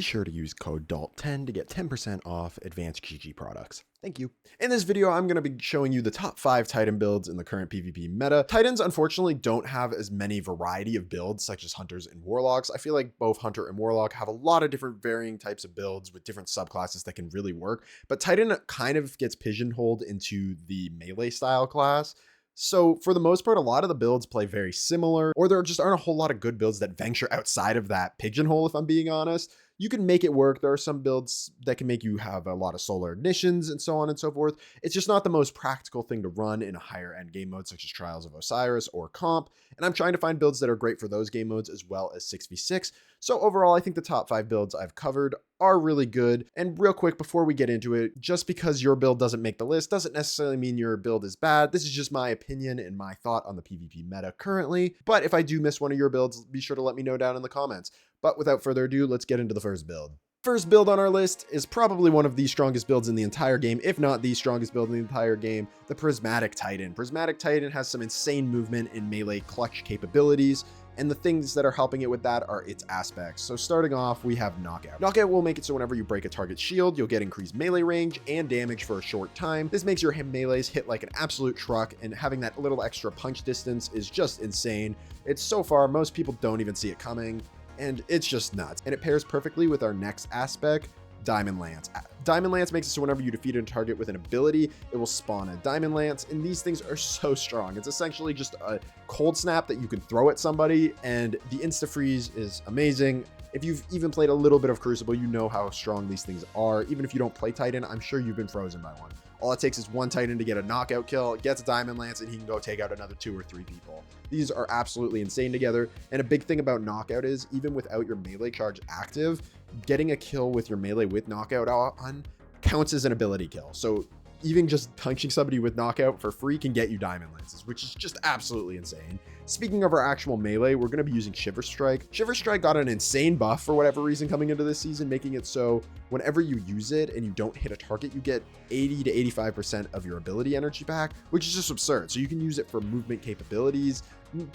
be sure to use code DALT10 to get 10% off advanced GG products. Thank you. In this video, I'm going to be showing you the top 5 Titan builds in the current PvP meta. Titans, unfortunately, don't have as many variety of builds such as Hunters and Warlocks. I feel like both Hunter and Warlock have a lot of different varying types of builds with different subclasses that can really work, but Titan kind of gets pigeonholed into the melee style class. So for the most part, a lot of the builds play very similar, or there just aren't a whole lot of good builds that venture outside of that pigeonhole, if I'm being honest. You can make it work. There are some builds that can make you have a lot of solar ignitions and so on and so forth. It's just not the most practical thing to run in a higher end game mode such as Trials of Osiris or Comp. And I'm trying to find builds that are great for those game modes as well as 6v6. So overall, I think the top 5 builds I've covered are really good. And real quick, before we get into it, just because your build doesn't make the list doesn't necessarily mean your build is bad. This is just my opinion and my thought on the PvP meta currently. But if I do miss one of your builds, be sure to let me know down in the comments. But without further ado, let's get into the first build. First build on our list is probably one of the strongest builds in the entire game, if not the strongest build in the entire game, the Prismatic Titan. Prismatic Titan has some insane movement in melee clutch capabilities, and the things that are helping it with that are its aspects. So starting off, we have Knockout. Knockout will make it so whenever you break a target shield, you'll get increased melee range and damage for a short time. This makes your melees hit like an absolute truck, and having that little extra punch distance is just insane. It's so far, most people don't even see it coming, and it's just nuts. And it pairs perfectly with our next aspect, Diamond Lance. Diamond Lance makes it so whenever you defeat a target with an ability, it will spawn a Diamond Lance, and these things are so strong. It's essentially just a cold snap that you can throw at somebody, and the insta-freeze is amazing. If you've even played a little bit of Crucible, you know how strong these things are. Even if you don't play Titan, I'm sure you've been frozen by one. All it takes is one Titan to get a knockout kill, gets a Diamond Lance, and he can go take out another 2 or 3 people. These are absolutely insane together, and a big thing about Knockout is, even without your melee charge active, getting a kill with your melee with Knockout on counts as an ability kill. So even just punching somebody with Knockout for free can get you Diamond Lances, which is just absolutely insane. Speaking of our actual melee, we're going to be using Shiver Strike. Shiver Strike got an insane buff for whatever reason coming into this season, making it so whenever you use it and you don't hit a target, you get 80 to 85% of your ability energy back, which is just absurd. So you can use it for movement capabilities.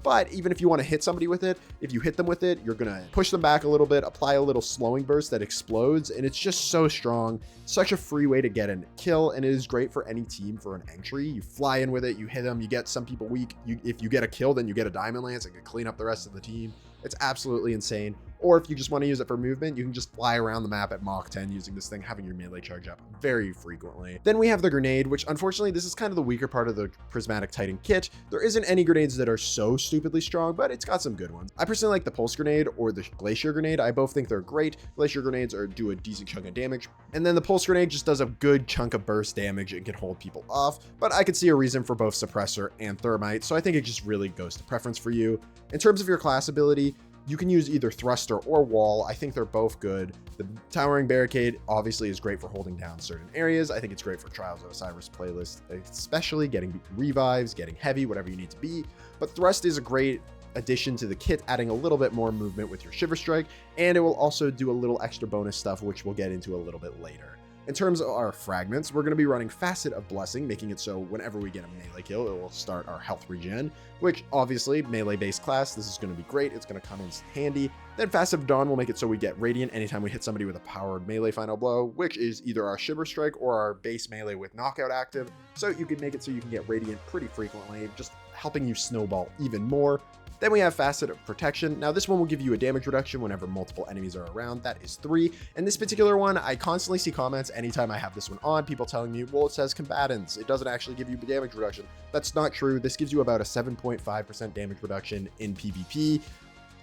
But even if you want to hit somebody with it, if you hit them with it, you're going to push them back a little bit, apply a little slowing burst that explodes, and it's just so strong. Such a free way to get a kill, and it is great for any team for an entry. You fly in with it, you hit them, you get some people weak. If you get a kill, then you get a Diamond Lance and can clean up the rest of the team. It's absolutely insane. Or if you just want to use it for movement, you can just fly around the map at Mach 10 using this thing, having your melee charge up very frequently. Then we have the grenade, which unfortunately, this is kind of the weaker part of the Prismatic Titan kit. There isn't any grenades that are so stupidly strong, but it's got some good ones. I personally like the Pulse Grenade or the Glacier Grenade. I both think they're great. Glacier Grenades do a decent chunk of damage, and then the Pulse Grenade just does a good chunk of burst damage and can hold people off, but I could see a reason for both Suppressor and Thermite, so I think it just really goes to preference for you. In terms of your class ability, you can use either Thruster or Wall. I think they're both good. The Towering Barricade obviously is great for holding down certain areas. I think it's great for Trials of Osiris playlist, especially getting revives, getting heavy, whatever you need to be. But Thrust is a great addition to the kit, adding a little bit more movement with your Shiver Strike, and it will also do a little extra bonus stuff, which we'll get into a little bit later. In terms of our fragments, we're going to be running Facet of Blessing, making it so whenever we get a melee kill, it will start our health regen, which obviously melee-based class, this is going to be great. It's going to come in handy. Then Facet of Dawn will make it so we get Radiant anytime we hit somebody with a powered melee final blow, which is either our Shiver Strike or our base melee with Knockout active. So you can make it so you can get Radiant pretty frequently, just helping you snowball even more. Then we have Facet of Protection. Now this one will give you a damage reduction whenever multiple enemies are around. That is 3. And this particular one, I constantly see comments anytime I have this one on, people telling me, well, it says combatants. It doesn't actually give you damage reduction. That's not true. This gives you about a 7.5% damage reduction in PvP.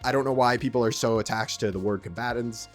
I don't know why people are so attached to the word combatants.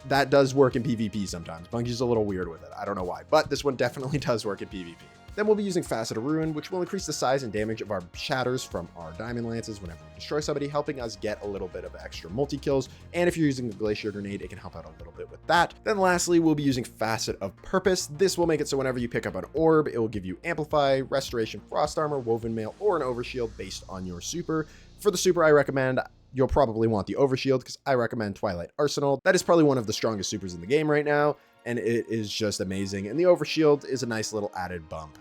That does work in PvP sometimes. Bungie's a little weird with it. I don't know why, but this one definitely does work in PvP. Then we'll be using Facet of Ruin, which will increase the size and damage of our shatters from our Diamond Lances whenever we destroy somebody, helping us get a little bit of extra multi-kills. And if you're using the Glacier Grenade, it can help out a little bit with that. Then lastly, we'll be using Facet of Purpose. This will make it so whenever you pick up an orb, it will give you Amplify, Restoration, Frost Armor, Woven Mail, or an Overshield based on your super. For the super, I recommend you'll probably want the Overshield because I recommend Twilight Arsenal. That is probably one of the strongest supers in the game right now, and it is just amazing. And the Overshield is a nice little added bump,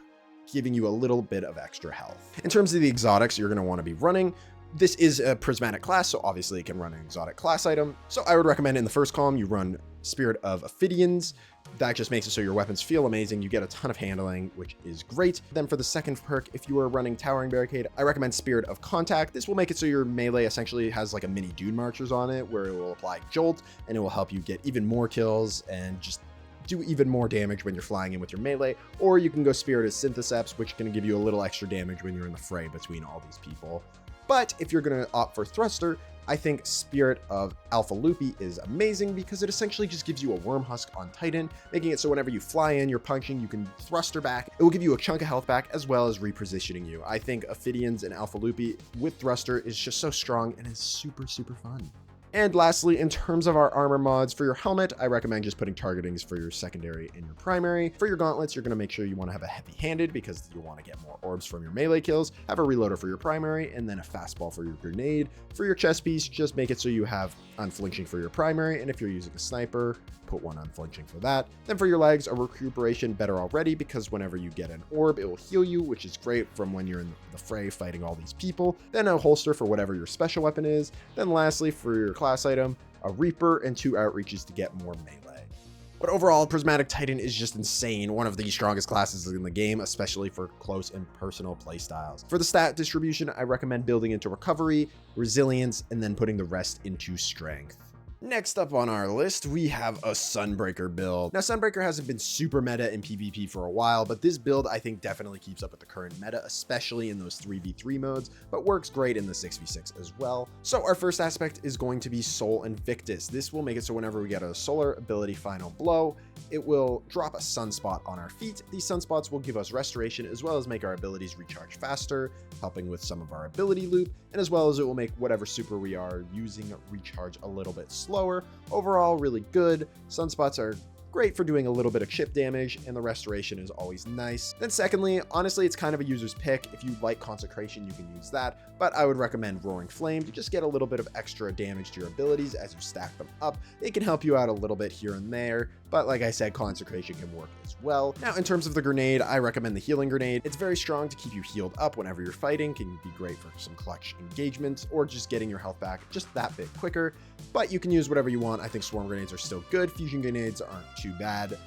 giving you a little bit of extra health. In terms of the exotics you're going to want to be running, This is a prismatic class, so obviously it can run an exotic class item. So I would recommend in the first column, you run Spirit of Ophidians. That just makes it so your weapons feel amazing. You get a ton of handling, which is great. Then for the second perk, if you are running Towering Barricade, I recommend Spirit of Contact. This will make it so your melee essentially has like a mini Dune Marchers on it, where it will apply Jolt, and it will help you get even more kills and just do even more damage when you're flying in with your melee. Or you can go Spirit of Syntheseps, which can give you a little extra damage when you're in the fray between all these people. But if you're going to opt for Thruster, I think Spirit of Alpha Loopy is amazing because it essentially just gives you a Worm Husk on Titan, making it so whenever you fly in, you're punching, you can thruster back. It will give you a chunk of health back as well as repositioning you. I think Ophidians and Alpha Loopy with Thruster is just so strong and is super, super fun. And lastly, in terms of our armor mods, for your helmet, I recommend just putting targetings for your secondary and your primary. For your gauntlets, you're going to make sure you want to have a heavy-handed because you want to get more orbs from your melee kills, have a reloader for your primary, and then a fastball for your grenade. For your chest piece, just make it so you have unflinching for your primary, and if you're using a sniper, put one unflinching for that. Then for your legs, a recuperation better already because whenever you get an orb, it will heal you, which is great from when you're in the fray fighting all these people. Then a holster for whatever your special weapon is. Then lastly, for your class item, a Reaper and 2 outreaches to get more melee. But overall, Prismatic Titan is just insane, one of the strongest classes in the game, especially for close and personal playstyles. For the stat distribution, I recommend building into Recovery, Resilience, and then putting the rest into Strength. Next up on our list, we have a Sunbreaker build. Now, Sunbreaker hasn't been super meta in PvP for a while, but this build I think definitely keeps up with the current meta, especially in those 3v3 modes, but works great in the 6v6 as well. So our first aspect is going to be Soul Invictus. This will make it so whenever we get a solar ability Final Blow, it will drop a sunspot on our feet. These sunspots will give us restoration as well as make our abilities recharge faster, helping with some of our ability loop, and as well as it will make whatever super we are using recharge a little bit slower. Overall, really good. Sunspots are great for doing a little bit of chip damage, and the restoration is always nice. Then secondly, honestly, it's kind of a user's pick. If you like Consecration, you can use that, but I would recommend Roaring Flame to just get a little bit of extra damage to your abilities as you stack them up. It can help you out a little bit here and there, but like I said, Consecration can work as well. Now, in terms of the grenade, I recommend the Healing Grenade. It's very strong to keep you healed up whenever you're fighting, can be great for some clutch engagements or just getting your health back just that bit quicker, but you can use whatever you want. I think Swarm Grenades are still good. Fusion Grenades aren't too bad,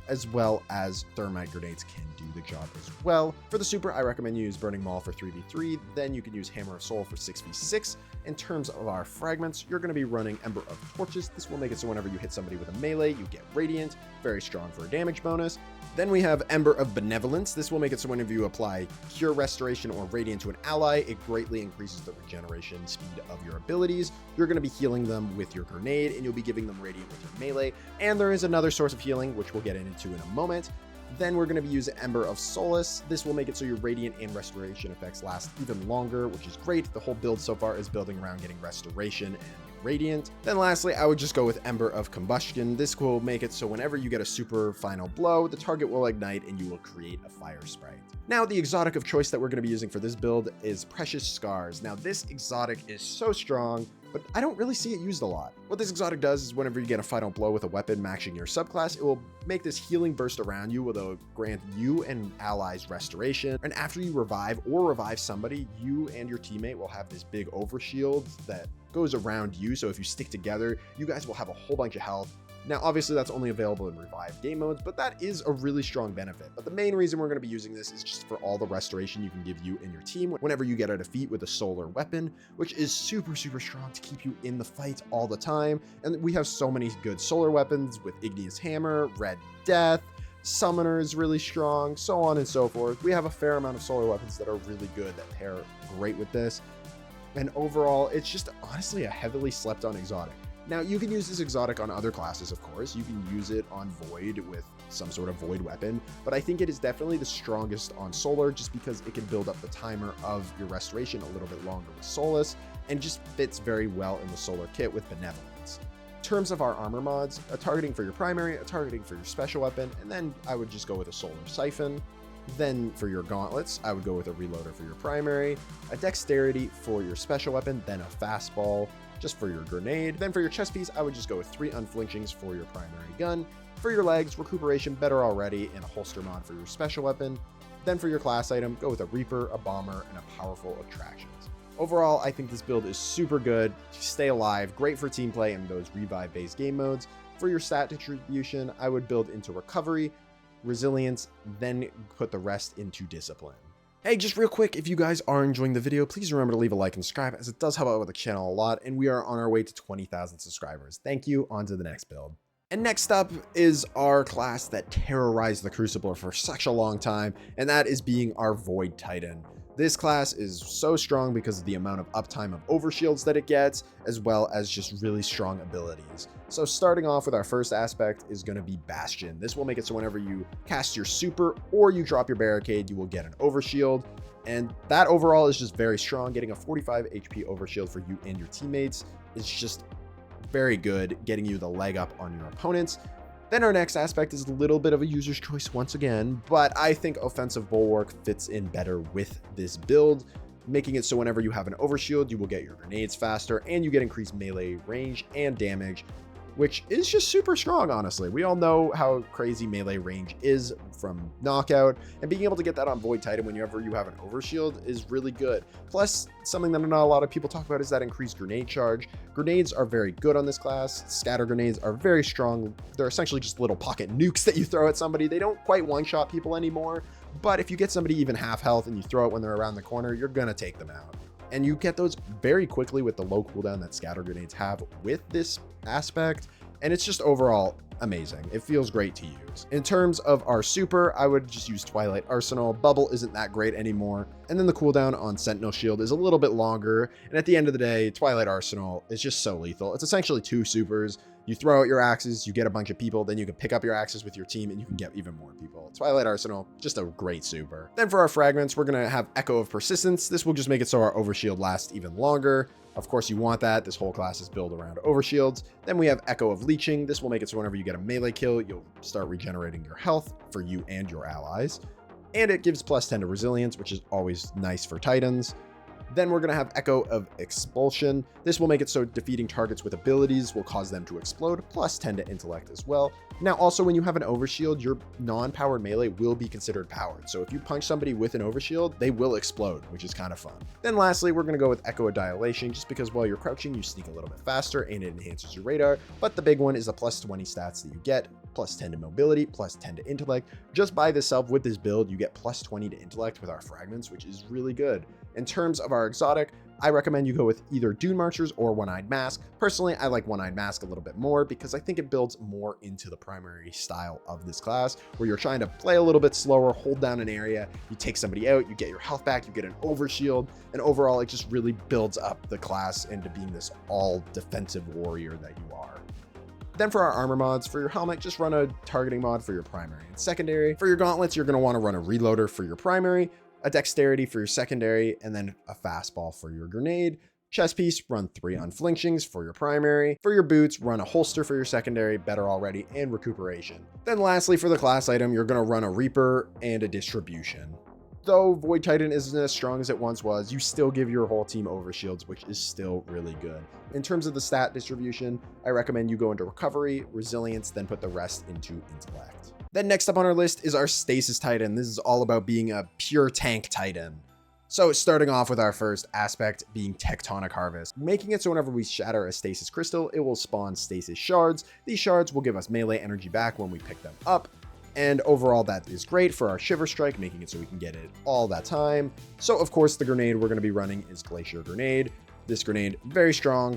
as well as Thermite Grenades can do the job as well. For the super, I recommend you use Burning Maul for 3v3, then you can use Hammer of Soul for 6v6. In terms of our fragments, you're going to be running Ember of Torches. This will make it so whenever you hit somebody with a melee, you get Radiant, very strong for a damage bonus. Then we have Ember of Benevolence. This will make it so whenever you apply Cure, Restoration, or Radiant to an ally, it greatly increases the regeneration speed of your abilities. You're going to be healing them with your grenade, and you'll be giving them Radiant with your melee. And there is another source of healing, which we'll get into in a moment. Then we're going to be using Ember of Solace. This will make it so your Radiant and Restoration effects last even longer, which is great. The whole build so far is building around getting Restoration and Radiant. Then lastly, I would just go with Ember of Combustion. This will make it so whenever you get a super final blow, the target will ignite and you will create a fire sprite. Now, the exotic of choice that we're going to be using for this build is Precious Scars. Now, this exotic is so strong, but I don't really see it used a lot. What this exotic does is whenever you get a final blow with a weapon matching your subclass, it will make this healing burst around you, where it'll grant you and allies restoration. And after you revive or revive somebody, you and your teammate will have this big overshield that goes around you. So if you stick together, you guys will have a whole bunch of health. Now, obviously, that's only available in revived game modes, but that is a really strong benefit. But the main reason we're going to be using this is just for all the restoration you can give you and your team whenever you get a defeat with a solar weapon, which is super, super strong to keep you in the fight all the time. And we have so many good solar weapons with Igneous Hammer, Red Death, Summoner is really strong, so on and so forth. We have a fair amount of solar weapons that are really good that pair great with this. And overall, it's just honestly a heavily slept on exotic. Now, you can use this exotic on other classes, of course. You can use it on Void with some sort of Void weapon, but I think it is definitely the strongest on Solar just because it can build up the timer of your restoration a little bit longer with Solace, and just fits very well in the Solar kit with Benevolence. In terms of our armor mods, a targeting for your primary, a targeting for your special weapon, and then I would just go with a Solar Siphon. Then for your gauntlets, I would go with a reloader for your primary, a dexterity for your special weapon, then a fastball just for your grenade. Then for your chest piece, I would just go with 3 unflinchings for your primary gun. For your legs, recuperation better already, and a holster mod for your special weapon. Then for your class item, go with a Reaper, a Bomber, and a Powerful Attractions. Overall, I think this build is super good. Stay alive, great for team play and those revive-based game modes. For your stat distribution, I would build into recovery, resilience, then put the rest into discipline. Hey, just real quick, if you guys are enjoying the video, please remember to leave a like and subscribe, as it does help out with the channel a lot, and we are on our way to 20,000 subscribers. Thank you. On to the next build. And next up is our class that terrorized the Crucible for such a long time, and that is being our Void Titan. This class is so strong because of the amount of uptime of overshields that it gets, as well as just really strong abilities. So starting off with our first aspect is going to be Bastion. This will make it so whenever you cast your super or you drop your barricade, you will get an overshield. And that overall is just very strong. Getting a 45 HP overshield for you and your teammates is just very good, getting you the leg up on your opponents. Then our next aspect is a little bit of a user's choice once again, but I think Offensive Bulwark fits in better with this build, making it so whenever you have an overshield, you will get your grenades faster and you get increased melee range and damage, which is just super strong, honestly. We all know how crazy melee range is from Knockout, and being able to get that on Void Titan whenever you have an overshield is really good. Plus, something that not a lot of people talk about is that increased grenade charge. Grenades are very good on this class. Scatter grenades are very strong. They're essentially just little pocket nukes that you throw at somebody. They don't quite one-shot people anymore, but if you get somebody even half health and you throw it when they're around the corner, you're gonna take them out. And you get those very quickly with the low cooldown that scatter grenades have with this aspect, and it's just overall amazing. It feels great to use. In terms of our super, I would just use Twilight Arsenal. Bubble isn't that great anymore, and then the cooldown on Sentinel Shield is a little bit longer, and at the end of the day, Twilight Arsenal is just so lethal. It's essentially two supers. You throw out your axes, you get a bunch of people, then you can pick up your axes with your team and you can get even more people. Twilight Arsenal, just a great super. Then for our fragments, we're gonna have Echo of Persistence. This will just make it so our overshield lasts even longer. Of course, you want that. This whole class is built around overshields. Then we have Echo of Leeching. This will make it so whenever you get a melee kill, you'll start regenerating your health for you and your allies. And it gives +10 to resilience, which is always nice for Titans. Then we're going to have Echo of Expulsion. This will make it so defeating targets with abilities will cause them to explode, +10 to intellect as well. Now, also when you have an overshield, your non-powered melee will be considered powered. So if you punch somebody with an overshield, they will explode, which is kind of fun. Then lastly, we're going to go with Echo of Dilation, just because while you're crouching, you sneak a little bit faster and it enhances your radar. But the big one is the +20 stats that you get, +10 to mobility, +10 to intellect. Just by itself with this build, you get +20 to intellect with our fragments, which is really good. In terms of our exotic, I recommend you go with either Dune Marchers or One-Eyed Mask. Personally, I like One-Eyed Mask a little bit more because I think it builds more into the primary style of this class, where you're trying to play a little bit slower, hold down an area, you take somebody out, you get your health back, you get an overshield, and overall it just really builds up the class into being this all defensive warrior that you are. Then for our armor mods, for your helmet, just run a targeting mod for your primary and secondary. For your gauntlets, you're going to want to run a reloader for your primary, a dexterity for your secondary, and then a fastball for your grenade. Chest piece, run 3 unflinchings for your primary. For your boots, run a holster for your secondary, better already, and recuperation. Then lastly, for the class item, you're going to run a Reaper and a distribution. Though Void Titan isn't as strong as it once was, you still give your whole team overshields, which is still really good. In terms of the stat distribution, I recommend you go into recovery, resilience, then put the rest into intellect. Then next up on our list is our Stasis Titan. This is all about being a pure tank Titan. So starting off with our first aspect being Tectonic Harvest, making it so whenever we shatter a Stasis Crystal, it will spawn Stasis Shards. These shards will give us melee energy back when we pick them up. And overall, that is great for our Shiver Strike, making it so we can get it all that time. So of course, the grenade we're going to be running is Glacier Grenade. This grenade, very strong,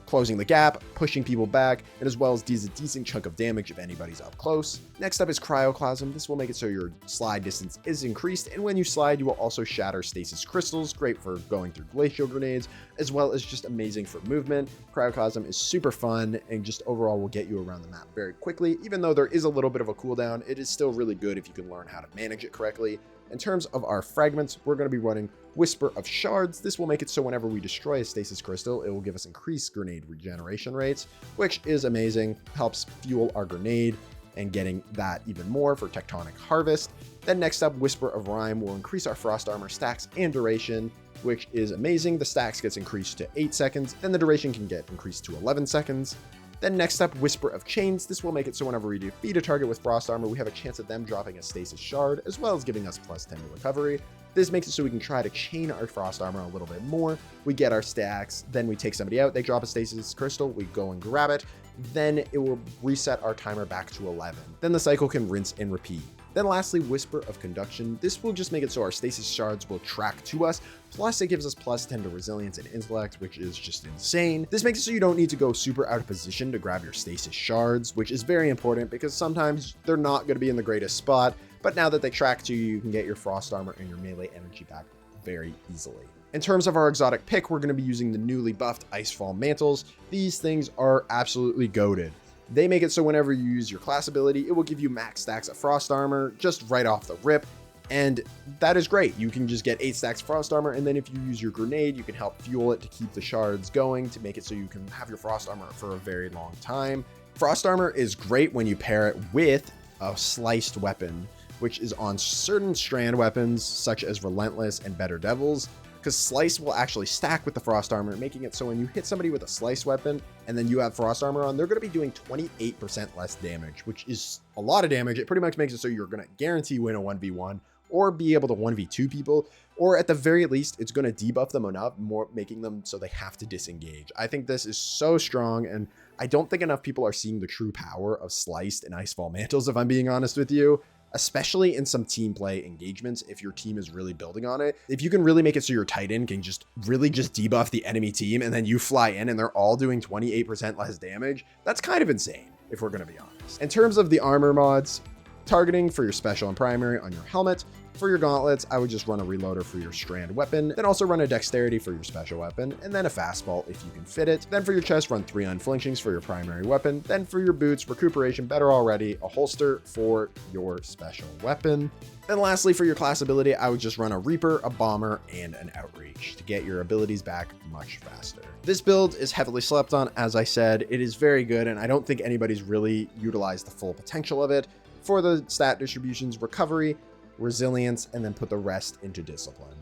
closing the gap, pushing people back, and as well as deals a decent chunk of damage if anybody's up close. Next up is Cryoclasm. This will make it so your slide distance is increased, and when you slide, you will also shatter Stasis Crystals, great for going through Glacial Grenades, as well as just amazing for movement. Cryoclasm is super fun, and just overall will get you around the map very quickly. Even though there is a little bit of a cooldown, it is still really good if you can learn how to manage it correctly. In terms of our fragments, we're going to be running Whisper of Shards. This will make it so whenever we destroy a Stasis Crystal, it will give us increased grenade regeneration rates, which is amazing, helps fuel our grenade and getting that even more for Tectonic Harvest. Then next up, Whisper of Rime will increase our Frost Armor stacks and duration, which is amazing. The stacks gets increased to 8 seconds, then the duration can get increased to 11 seconds. Then next up, Whisper of Chains. This will make it so whenever we defeat a target with Frost Armor, we have a chance of them dropping a Stasis Shard, as well as giving us plus 10 to recovery. This makes it so we can try to chain our Frost Armor a little bit more. We get our stacks, then we take somebody out, they drop a Stasis Crystal, we go and grab it, then it will reset our timer back to 11. Then the cycle can rinse and repeat. Then lastly, Whisper of Conduction. This will just make it so our Stasis Shards will track to us, plus it gives us plus 10 to Resilience and Intellect, which is just insane. This makes it so you don't need to go super out of position to grab your Stasis Shards, which is very important because sometimes they're not going to be in the greatest spot, but now that they track to you, you can get your Frost Armor and your melee energy back very easily. In terms of our exotic pick, we're going to be using the newly buffed Icefall Mantles. These things are absolutely goated. They make it so whenever you use your class ability, it will give you max stacks of Frost Armor just right off the rip. And that is great. You can just get 8 stacks of Frost Armor, and then if you use your grenade, you can help fuel it to keep the shards going to make it so you can have your Frost Armor for a very long time. Frost Armor is great when you pair it with a sliced weapon, which is on certain strand weapons such as Relentless and Better Devils, because Slice will actually stack with the Frost Armor, making it so when you hit somebody with a Slice weapon and then you have Frost Armor on, they're going to be doing 28% less damage, which is a lot of damage. It pretty much makes it so you're going to guarantee win a 1v1 or be able to 1v2 people, or at the very least, it's going to debuff them enough, more making them so they have to disengage. I think this is so strong, and I don't think enough people are seeing the true power of Sliced and Icefall Mantles, if I'm being honest with you. Especially in some team play engagements, if your team is really building on it. If you can really make it so your Titan can just debuff the enemy team and then you fly in and they're all doing 28% less damage, that's kind of insane, if we're going to be honest. In terms of the armor mods, targeting for your special and primary on your helmet. For your gauntlets, I would just run a reloader for your strand weapon, then also run a dexterity for your special weapon, and then a fastball if you can fit it. Then for your chest, run 3 unflinchings for your primary weapon. Then for your boots, recuperation, better already, a holster for your special weapon. Then lastly, for your class ability, I would just run a Reaper, a Bomber, and an Outreach to get your abilities back much faster. This build is heavily slept on, as I said. It is very good, and I don't think anybody's really utilized the full potential of it. For the stat distributions, recovery, resilience, and then put the rest into discipline.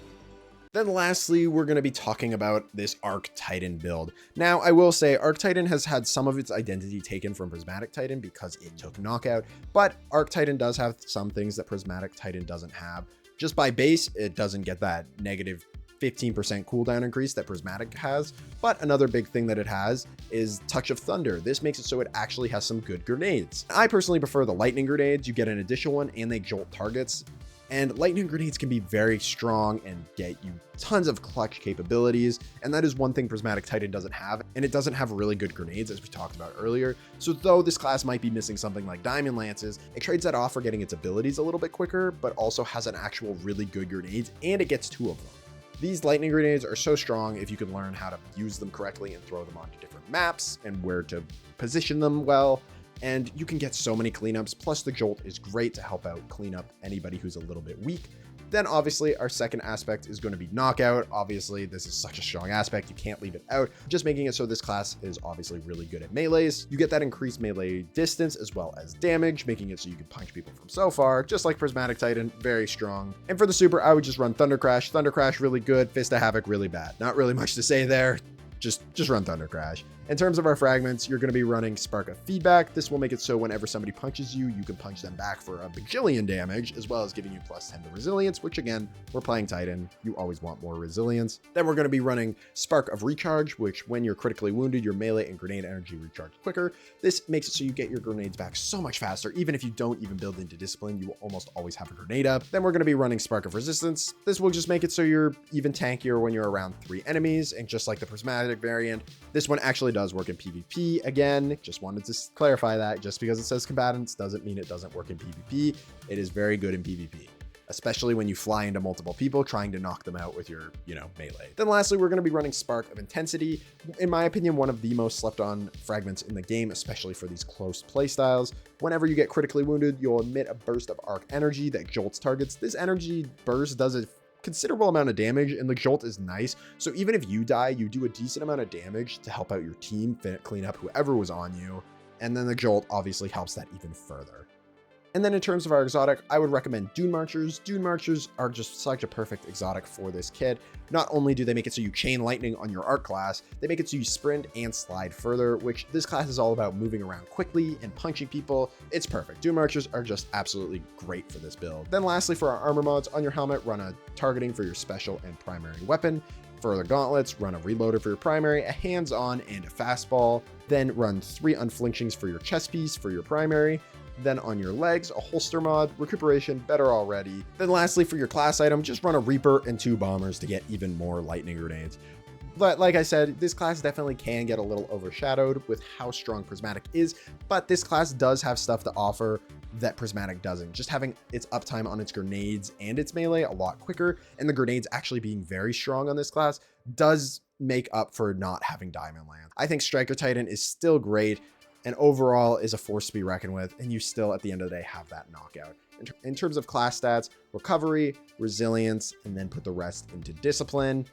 Then lastly, we're going to be talking about this Arc Titan build. Now, I will say Arc Titan has had some of its identity taken from Prismatic Titan because it took Knockout, but Arc Titan does have some things that Prismatic Titan doesn't have. Just by base, it doesn't get that negative 15% cooldown increase that Prismatic has, but another big thing that it has is Touch of Thunder. This makes it so it actually has some good grenades. I personally prefer the lightning grenades. You get an additional one and they jolt targets. And lightning grenades can be very strong and get you tons of clutch capabilities. And that is one thing Prismatic Titan doesn't have. And it doesn't have really good grenades, as we talked about earlier. So though this class might be missing something like Diamond Lances, it trades that off for getting its abilities a little bit quicker, but also has an actual really good grenades, and it gets 2 of them. These lightning grenades are so strong if you can learn how to use them correctly and throw them onto different maps and where to position them well. And you can get so many cleanups, plus the jolt is great to help out clean up anybody who's a little bit weak. Then obviously our second aspect is going to be knockout. Obviously this is such a strong aspect, you can't leave it out. Just making it so this class is obviously really good at melees. You get that increased melee distance as well as damage, making it so you can punch people from so far, just like Prismatic Titan, very strong. And for the super, I would just run Thunder Crash. Thunder Crash really good, Fist of Havoc really bad. Not really much to say there. Just run Thunder Crash. In terms of our fragments, you're going to be running Spark of Feedback. This will make it so whenever somebody punches you, you can punch them back for a bajillion damage, as well as giving you plus 10 to resilience, which again, we're playing Titan. You always want more resilience. Then we're going to be running Spark of Recharge, which when you're critically wounded, your melee and grenade energy recharge quicker. This makes it so you get your grenades back so much faster. Even if you don't even build into discipline, you will almost always have a grenade up. Then we're going to be running Spark of Resistance. This will just make it so you're even tankier when you're around 3 enemies. And just like the Prismatic variant, this one actually does work in PvP. Again, just wanted to clarify that. Just because it says combatants doesn't mean it doesn't work in PvP. It is very good in PvP, especially when you fly into multiple people trying to knock them out with your, melee. Then lastly, we're going to be running Spark of Intensity. In my opinion, one of the most slept on fragments in the game, especially for these close playstyles. Whenever you get critically wounded, you'll emit a burst of arc energy that jolts targets. This energy burst does a considerable amount of damage, and the jolt is nice. So even if you die, you do a decent amount of damage to help out your team, clean up whoever was on you. And then the jolt obviously helps that even further. And then in terms of our exotic, I would recommend Dune Marchers. Dune Marchers are just such a perfect exotic for this kit. Not only do they make it so you chain lightning on your art class, they make it so you sprint and slide further, which this class is all about moving around quickly and punching people. It's perfect. Dune Marchers are just absolutely great for this build. Then lastly, for our armor mods, on your helmet, run a targeting for your special and primary weapon. For the gauntlets, run a reloader for your primary, a hands-on, and a fastball. Then run 3 unflinchings for your chest piece for your primary. Then on your legs, a holster mod, recuperation, better already. Then lastly, for your class item, just run a Reaper and 2 bombers to get even more lightning grenades. But like I said, this class definitely can get a little overshadowed with how strong Prismatic is, but this class does have stuff to offer that Prismatic doesn't. Just having its uptime on its grenades and its melee a lot quicker, and the grenades actually being very strong on this class does make up for not having Diamond Lance. I think Striker Titan is still great, and overall is a force to be reckoned with, and you still, at the end of the day, have that knockout. In terms of class stats, recovery, resilience, and then put the rest into discipline.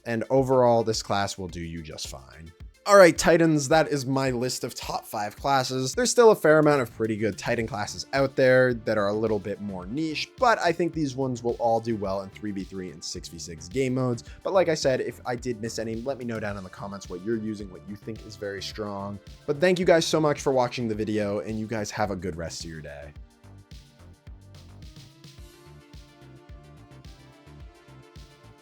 And overall, this class will do you just fine. All right, Titans, that is my list of top 5 classes. There's still a fair amount of pretty good Titan classes out there that are a little bit more niche, but I think these ones will all do well in 3v3 and 6v6 game modes. But like I said, if I did miss any, let me know down in the comments what you're using, what you think is very strong. But thank you guys so much for watching the video, and you guys have a good rest of your day.